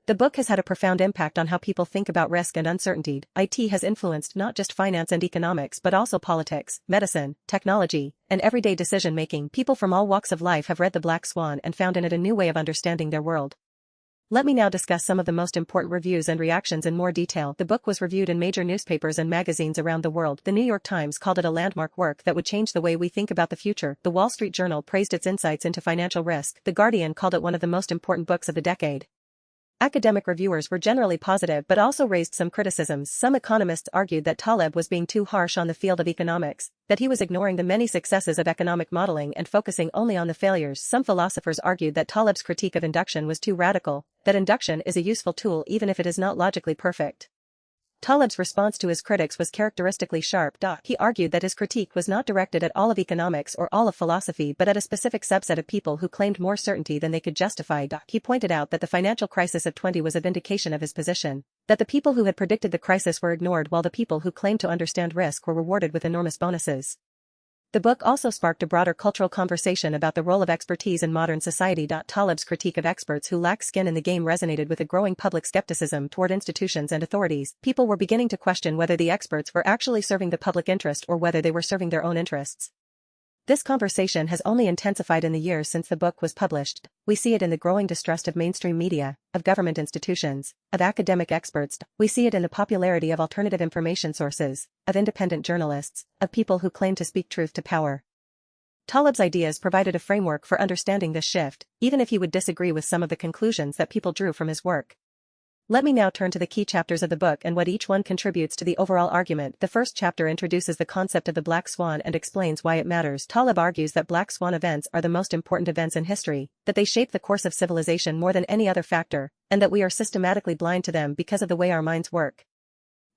The book has had a profound impact on how people think about risk and uncertainty. It has influenced not just finance and economics but also politics, medicine, technology, and everyday decision-making. People from all walks of life have read The Black Swan and found in it a new way of understanding their world. Let me now discuss some of the most important reviews and reactions in more detail. The book was reviewed in major newspapers and magazines around the world. The New York Times called it a landmark work that would change the way we think about the future. The Wall Street Journal praised its insights into financial risk. The Guardian called it one of the most important books of the decade. Academic reviewers were generally positive but also raised some criticisms. Some economists argued that Taleb was being too harsh on the field of economics, that he was ignoring the many successes of economic modeling and focusing only on the failures. Some philosophers argued that Taleb's critique of induction was too radical, that induction is a useful tool even if it is not logically perfect. Taleb's response to his critics was characteristically sharp. He argued that his critique was not directed at all of economics or all of philosophy but at a specific subset of people who claimed more certainty than they could justify. He pointed out that the financial crisis of 20 was a vindication of his position, that the people who had predicted the crisis were ignored while the people who claimed to understand risk were rewarded with enormous bonuses. The book also sparked a broader cultural conversation about the role of expertise in modern society. Taleb's critique of experts who lack skin in the game resonated with a growing public skepticism toward institutions and authorities. People were beginning to question whether the experts were actually serving the public interest or whether they were serving their own interests. This conversation has only intensified in the years since the book was published. We see it in the growing distrust of mainstream media, of government institutions, of academic experts. We see it in the popularity of alternative information sources, of independent journalists, of people who claim to speak truth to power. Taleb's ideas provided a framework for understanding this shift, even if he would disagree with some of the conclusions that people drew from his work. Let me now turn to the key chapters of the book and what each one contributes to the overall argument. The first chapter introduces the concept of the Black Swan and explains why it matters. Taleb argues that Black Swan events are the most important events in history, that they shape the course of civilization more than any other factor, and that we are systematically blind to them because of the way our minds work.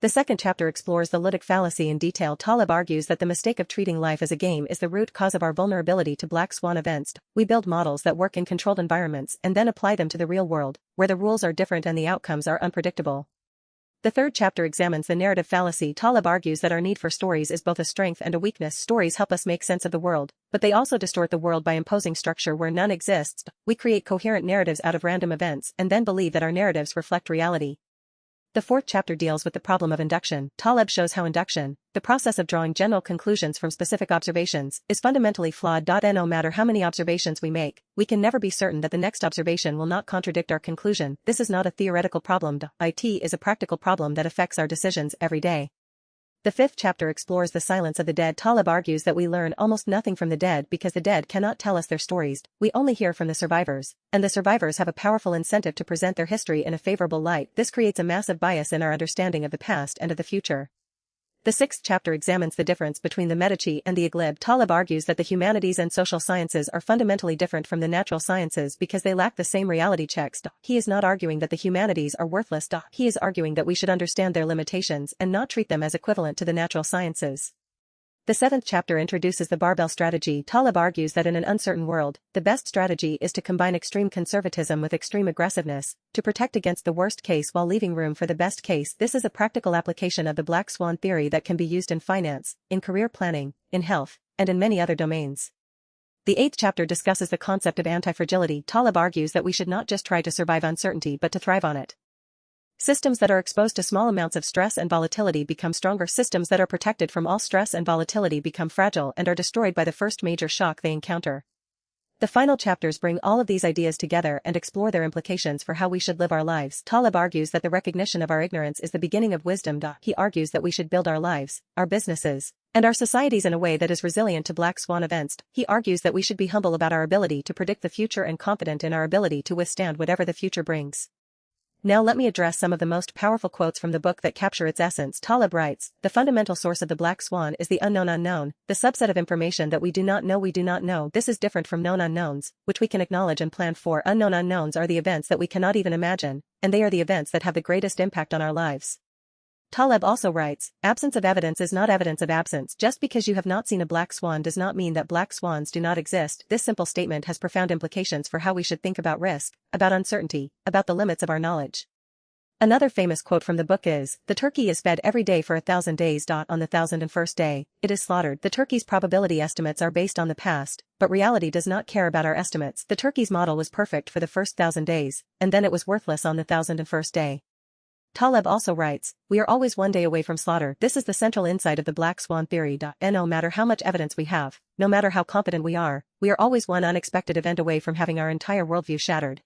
The second chapter explores the Ludic fallacy in detail. Taleb argues that the mistake of treating life as a game is the root cause of our vulnerability to Black Swan events. We build models that work in controlled environments and then apply them to the real world, where the rules are different and the outcomes are unpredictable. The third chapter examines the narrative fallacy. Taleb argues that our need for stories is both a strength and a weakness. Stories help us make sense of the world, but they also distort the world by imposing structure where none exists. We create coherent narratives out of random events and then believe that our narratives reflect reality. The fourth chapter deals with the problem of induction. Taleb shows how induction, the process of drawing general conclusions from specific observations, is fundamentally flawed. No matter how many observations we make, we can never be certain that the next observation will not contradict our conclusion. This is not a theoretical problem. It is a practical problem that affects our decisions every day. The fifth chapter explores the silence of the dead. Taleb argues that we learn almost nothing from the dead because the dead cannot tell us their stories, we only hear from the survivors, and the survivors have a powerful incentive to present their history in a favorable light. This creates a massive bias in our understanding of the past and of the future. The sixth chapter examines the difference between the Medici and the Igleb. Taleb argues that the humanities and social sciences are fundamentally different from the natural sciences because they lack the same reality checks. He is not arguing that the humanities are worthless. He is arguing that we should understand their limitations and not treat them as equivalent to the natural sciences. The seventh chapter introduces the barbell strategy. Taleb argues that in an uncertain world, the best strategy is to combine extreme conservatism with extreme aggressiveness, to protect against the worst case while leaving room for the best case. This is a practical application of the Black Swan theory that can be used in finance, in career planning, in health, and in many other domains. The eighth chapter discusses the concept of anti-fragility. Taleb argues that we should not just try to survive uncertainty but to thrive on it. Systems that are exposed to small amounts of stress and volatility become stronger. Systems that are protected from all stress and volatility become fragile and are destroyed by the first major shock they encounter. The final chapters bring all of these ideas together and explore their implications for how we should live our lives. Taleb argues that the recognition of our ignorance is the beginning of wisdom. He argues that we should build our lives, our businesses, and our societies in a way that is resilient to Black Swan events. He argues that we should be humble about our ability to predict the future and confident in our ability to withstand whatever the future brings. Now let me address some of the most powerful quotes from the book that capture its essence. Taleb writes, "The fundamental source of the Black Swan is the unknown unknown, the subset of information that we do not know we do not know. This is different from known unknowns, which we can acknowledge and plan for. Unknown unknowns are the events that we cannot even imagine, and they are the events that have the greatest impact on our lives." Taleb also writes, "Absence of evidence is not evidence of absence. Just because you have not seen a black swan does not mean that black swans do not exist." This simple statement has profound implications for how we should think about risk, about uncertainty, about the limits of our knowledge. Another famous quote from the book is, "The turkey is fed every day for 1,000 days. On the 1,001st day, it is slaughtered." The turkey's probability estimates are based on the past, but reality does not care about our estimates. The turkey's model was perfect for the first 1,000 days, and then it was worthless on the 1,001st day. Taleb also writes, "We are always one day away from slaughter." This is the central insight of the Black Swan theory. And no matter how much evidence we have, no matter how confident we are always one unexpected event away from having our entire worldview shattered.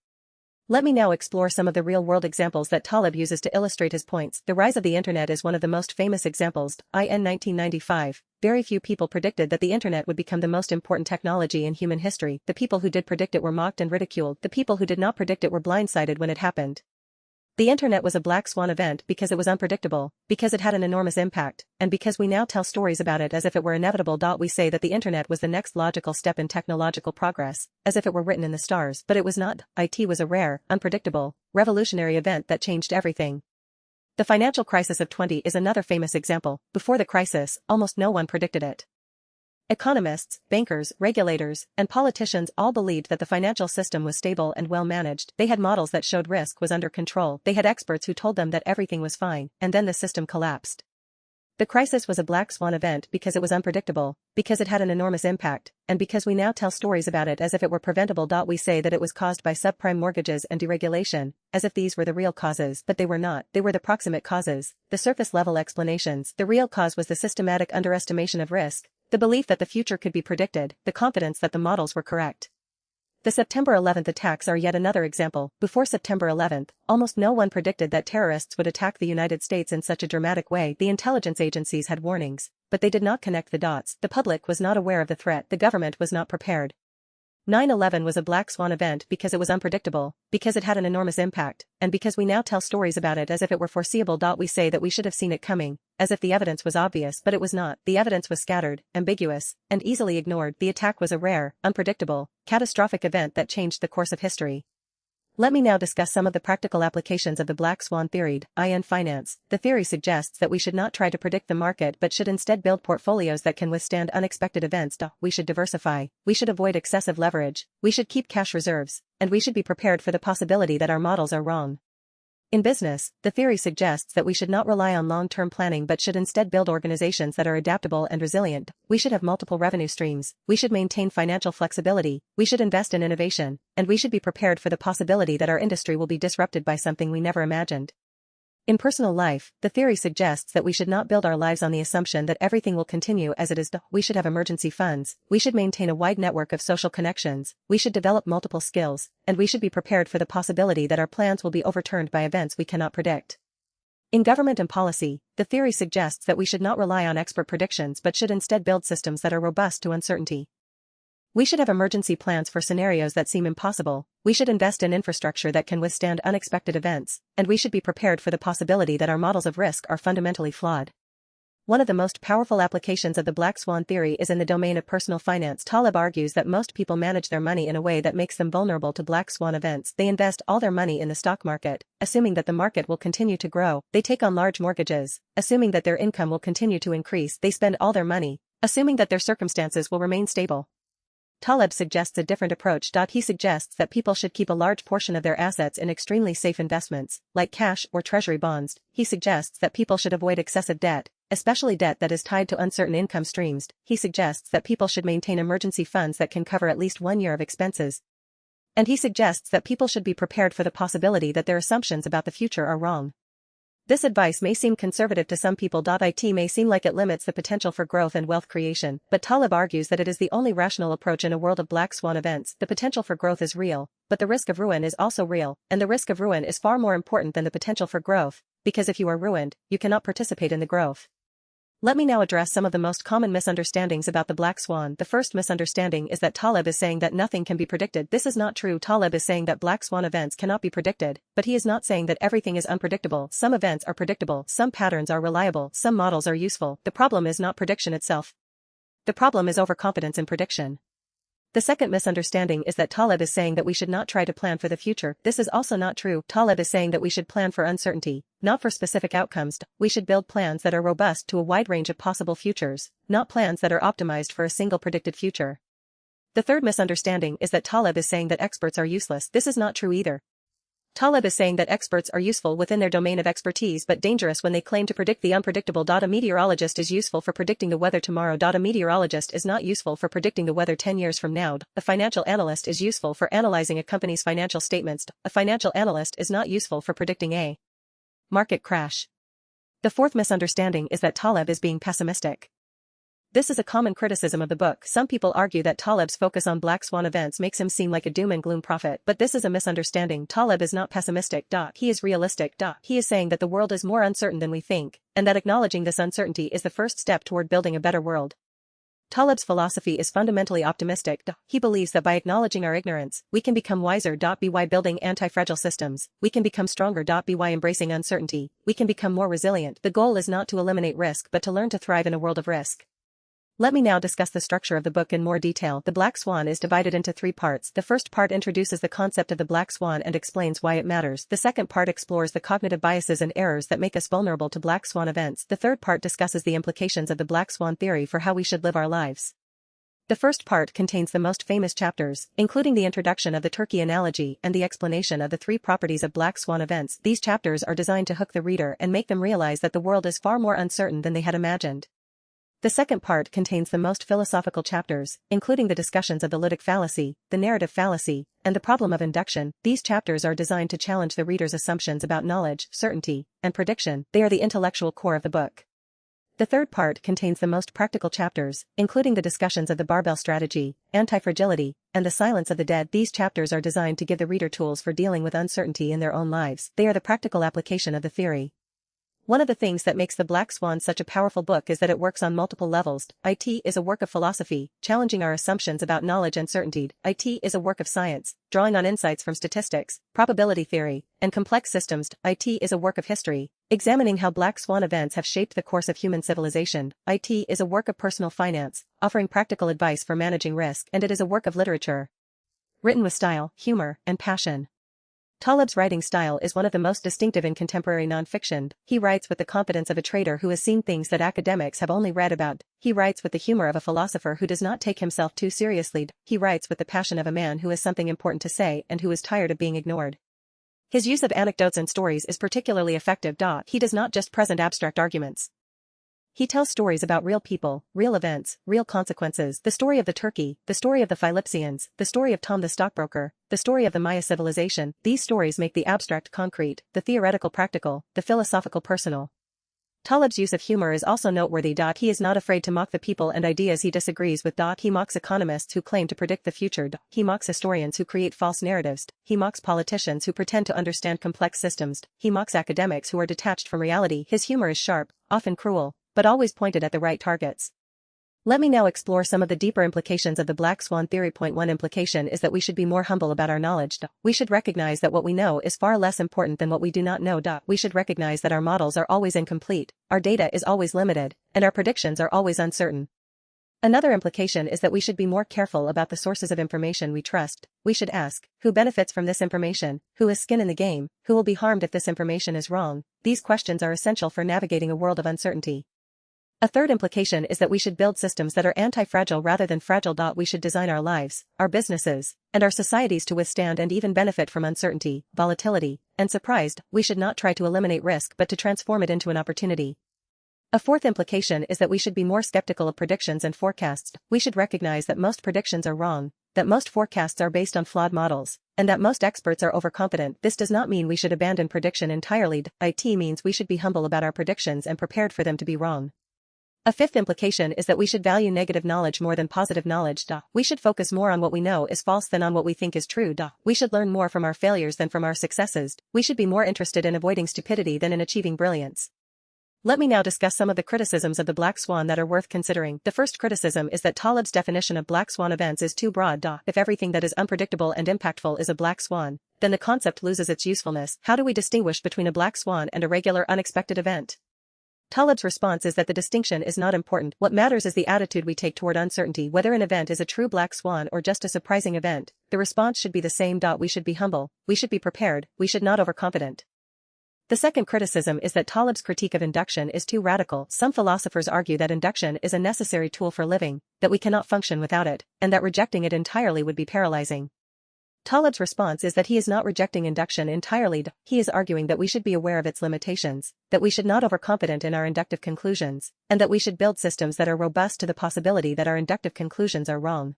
Let me now explore some of the real-world examples that Taleb uses to illustrate his points. The rise of the internet is one of the most famous examples. In 1995, very few people predicted that the internet would become the most important technology in human history. The people who did predict it were mocked and ridiculed. The people who did not predict it were blindsided when it happened. The internet was a black swan event because it was unpredictable, because it had an enormous impact, and because we now tell stories about it as if it were inevitable. We say that the internet was the next logical step in technological progress, as if it were written in the stars, but it was not. It was a rare, unpredictable, revolutionary event that changed everything. The financial crisis of 20 is another famous example. Before the crisis, almost no one predicted it. Economists, bankers, regulators, and politicians all believed that the financial system was stable and well managed. They had models that showed risk was under control. They had experts who told them that everything was fine, and then the system collapsed. The crisis was a black swan event because it was unpredictable, because it had an enormous impact, and because we now tell stories about it as if it were preventable. We say that it was caused by subprime mortgages and deregulation, as if these were the real causes, but they were not. They were the proximate causes, the surface-level explanations. The real cause was the systematic underestimation of risk, the belief that the future could be predicted, the confidence that the models were correct. The September 11th attacks are yet another example. Before September 11th, almost no one predicted that terrorists would attack the United States in such a dramatic way. The intelligence agencies had warnings, but they did not connect the dots. The public was not aware of the threat. The government was not prepared. 9/11 was a black swan event because it was unpredictable, because it had an enormous impact, and because we now tell stories about it as if it were foreseeable. We say that we should have seen it coming, as if the evidence was obvious, but it was not. The evidence was scattered, ambiguous, and easily ignored. The attack was a rare, unpredictable, catastrophic event that changed the course of history. Let me now discuss some of the practical applications of the Black Swan theory. In finance, the theory suggests that we should not try to predict the market but should instead build portfolios that can withstand unexpected events. We should diversify, we should avoid excessive leverage, we should keep cash reserves, and we should be prepared for the possibility that our models are wrong. In business, the theory suggests that we should not rely on long-term planning but should instead build organizations that are adaptable and resilient. We should have multiple revenue streams, we should maintain financial flexibility, we should invest in innovation, and we should be prepared for the possibility that our industry will be disrupted by something we never imagined. In personal life, the theory suggests that we should not build our lives on the assumption that everything will continue as it is. We should have emergency funds, we should maintain a wide network of social connections, we should develop multiple skills, and we should be prepared for the possibility that our plans will be overturned by events we cannot predict. In government and policy, the theory suggests that we should not rely on expert predictions but should instead build systems that are robust to uncertainty. We should have emergency plans for scenarios that seem impossible, we should invest in infrastructure that can withstand unexpected events, and we should be prepared for the possibility that our models of risk are fundamentally flawed. One of the most powerful applications of the Black Swan theory is in the domain of personal finance. Taleb argues that most people manage their money in a way that makes them vulnerable to Black Swan events. They invest all their money in the stock market, assuming that the market will continue to grow. They take on large mortgages, assuming that their income will continue to increase. They spend all their money, assuming that their circumstances will remain stable. Taleb suggests a different approach. He suggests that people should keep a large portion of their assets in extremely safe investments, like cash or treasury bonds. He suggests that people should avoid excessive debt, especially debt that is tied to uncertain income streams. He suggests that people should maintain emergency funds that can cover at least 1 year of expenses. And he suggests that people should be prepared for the possibility that their assumptions about the future are wrong. This advice may seem conservative to some people. It may seem like it limits the potential for growth and wealth creation, but Taleb argues that it is the only rational approach in a world of Black Swan events. The potential for growth is real, but the risk of ruin is also real, and the risk of ruin is far more important than the potential for growth, because if you are ruined, you cannot participate in the growth. Let me now address some of the most common misunderstandings about the Black Swan. The first misunderstanding is that Taleb is saying that nothing can be predicted. This is not true. Taleb is saying that Black Swan events cannot be predicted, but he is not saying that everything is unpredictable. Some events are predictable, some patterns are reliable, some models are useful. The problem is not prediction itself. The problem is overconfidence in prediction. The second misunderstanding is that Taleb is saying that we should not try to plan for the future. This is also not true. Taleb is saying that we should plan for uncertainty, not for specific outcomes. We should build plans that are robust to a wide range of possible futures, not plans that are optimized for a single predicted future. The third misunderstanding is that Taleb is saying that experts are useless. This is not true either. Taleb is saying that experts are useful within their domain of expertise but dangerous when they claim to predict the unpredictable. A meteorologist is useful for predicting the weather tomorrow. A meteorologist is not useful for predicting the weather 10 years from now. A financial analyst is useful for analyzing a company's financial statements. A financial analyst is not useful for predicting a market crash. The fourth misunderstanding is that Taleb is being pessimistic. This is a common criticism of the book. Some people argue that Taleb's focus on Black Swan events makes him seem like a doom and gloom prophet, but this is a misunderstanding. Taleb is not pessimistic. He is realistic. He is saying that the world is more uncertain than we think, and that acknowledging this uncertainty is the first step toward building a better world. Taleb's philosophy is fundamentally optimistic. He believes that by acknowledging our ignorance, we can become wiser. By building anti-fragile systems, we can become stronger. By embracing uncertainty, we can become more resilient. The goal is not to eliminate risk but to learn to thrive in a world of risk. Let me now discuss the structure of the book in more detail. The Black Swan is divided into 3 parts. The first part introduces the concept of the Black Swan and explains why it matters. The second part explores the cognitive biases and errors that make us vulnerable to Black Swan events. The third part discusses the implications of the Black Swan theory for how we should live our lives. The first part contains the most famous chapters, including the introduction of the turkey analogy and the explanation of the 3 properties of Black Swan events. These chapters are designed to hook the reader and make them realize that the world is far more uncertain than they had imagined. The second part contains the most philosophical chapters, including the discussions of the lytic fallacy, the narrative fallacy, and the problem of induction. These chapters are designed to challenge the reader's assumptions about knowledge, certainty, and prediction. They are the intellectual core of the book. The third part contains the most practical chapters, including the discussions of the barbell strategy, anti-fragility, and the silence of the dead. These chapters are designed to give the reader tools for dealing with uncertainty in their own lives. They are the practical application of the theory. One of the things that makes The Black Swan such a powerful book is that it works on multiple levels. It is a work of philosophy, challenging our assumptions about knowledge and certainty. It is a work of science, drawing on insights from statistics, probability theory, and complex systems. It is a work of history, examining how Black Swan events have shaped the course of human civilization. It is a work of personal finance, offering practical advice for managing risk. And it is a work of literature, written with style, humor, and passion. Taleb's writing style is one of the most distinctive in contemporary nonfiction. He writes with the confidence of a trader who has seen things that academics have only read about. He writes with the humor of a philosopher who does not take himself too seriously. He writes with the passion of a man who has something important to say and who is tired of being ignored. His use of anecdotes and stories is particularly effective. He does not just present abstract arguments. He tells stories about real people, real events, real consequences. The story of the turkey, the story of the Philippians, the story of Tom the stockbroker, the story of the Maya civilization. These stories make the abstract concrete, the theoretical practical, the philosophical personal. Taleb's use of humor is also noteworthy. He is not afraid to mock the people and ideas he disagrees with. He mocks economists who claim to predict the future. He mocks historians who create false narratives. He mocks politicians who pretend to understand complex systems. He mocks academics who are detached from reality. His humor is sharp, often cruel, but always pointed at the right targets. Let me now explore some of the deeper implications of the Black Swan theory. Point 1 implication is that we should be more humble about our knowledge. We should recognize that what we know is far less important than what we do not know. We should recognize that our models are always incomplete, our data is always limited, and our predictions are always uncertain. Another implication is that we should be more careful about the sources of information we trust. We should ask, who benefits from this information, who has skin in the game, who will be harmed if this information is wrong. These questions are essential for navigating a world of uncertainty. A third implication is that we should build systems that are anti-fragile rather than fragile. We should design our lives, our businesses, and our societies to withstand and even benefit from uncertainty, volatility, and surprise. We should not try to eliminate risk but to transform it into an opportunity. A fourth implication is that we should be more skeptical of predictions and forecasts. We should recognize that most predictions are wrong, that most forecasts are based on flawed models, and that most experts are overconfident. This does not mean we should abandon prediction entirely. It means we should be humble about our predictions and prepared for them to be wrong. A fifth implication is that we should value negative knowledge more than positive knowledge. We should focus more on what we know is false than on what we think is true. We should learn more from our failures than from our successes. We should be more interested in avoiding stupidity than in achieving brilliance. Let me now discuss some of the criticisms of the Black Swan that are worth considering. The first criticism is that Taleb's definition of Black Swan events is too broad. If everything that is unpredictable and impactful is a Black Swan, then the concept loses its usefulness. How do we distinguish between a Black Swan and a regular unexpected event? Taleb's response is that the distinction is not important. What matters is the attitude we take toward uncertainty. Whether an event is a true Black Swan or just a surprising event, the response should be the same. We should be humble, we should be prepared, we should not overconfident. The second criticism is that Taleb's critique of induction is too radical. Some philosophers argue that induction is a necessary tool for living, that we cannot function without it, and that rejecting it entirely would be paralyzing. Taleb's response is that he is not rejecting induction entirely. He is arguing that we should be aware of its limitations, that we should not overconfident in our inductive conclusions, and that we should build systems that are robust to the possibility that our inductive conclusions are wrong.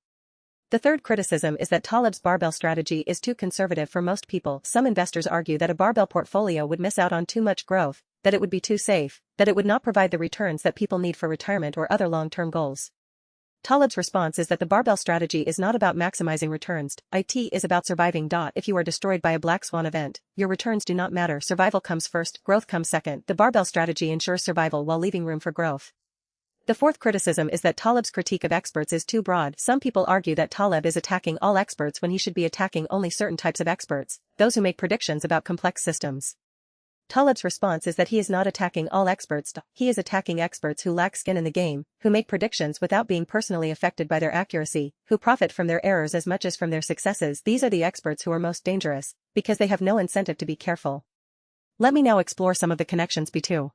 The third criticism is that Taleb's barbell strategy is too conservative for most people. Some investors argue that a barbell portfolio would miss out on too much growth, that it would be too safe, that it would not provide the returns that people need for retirement or other long-term goals. Taleb's response is that the barbell strategy is not about maximizing returns. It is about surviving. If you are destroyed by a Black Swan event, your returns do not matter. Survival comes first, growth comes second. The barbell strategy ensures survival while leaving room for growth. The fourth criticism is that Taleb's critique of experts is too broad. Some people argue that Taleb is attacking all experts when he should be attacking only certain types of experts, those who make predictions about complex systems. Taleb's response is that he is not attacking all experts. He is attacking experts who lack skin in the game, who make predictions without being personally affected by their accuracy, who profit from their errors as much as from their successes. These are the experts who are most dangerous, because they have no incentive to be careful. Let me now explore some of the connections between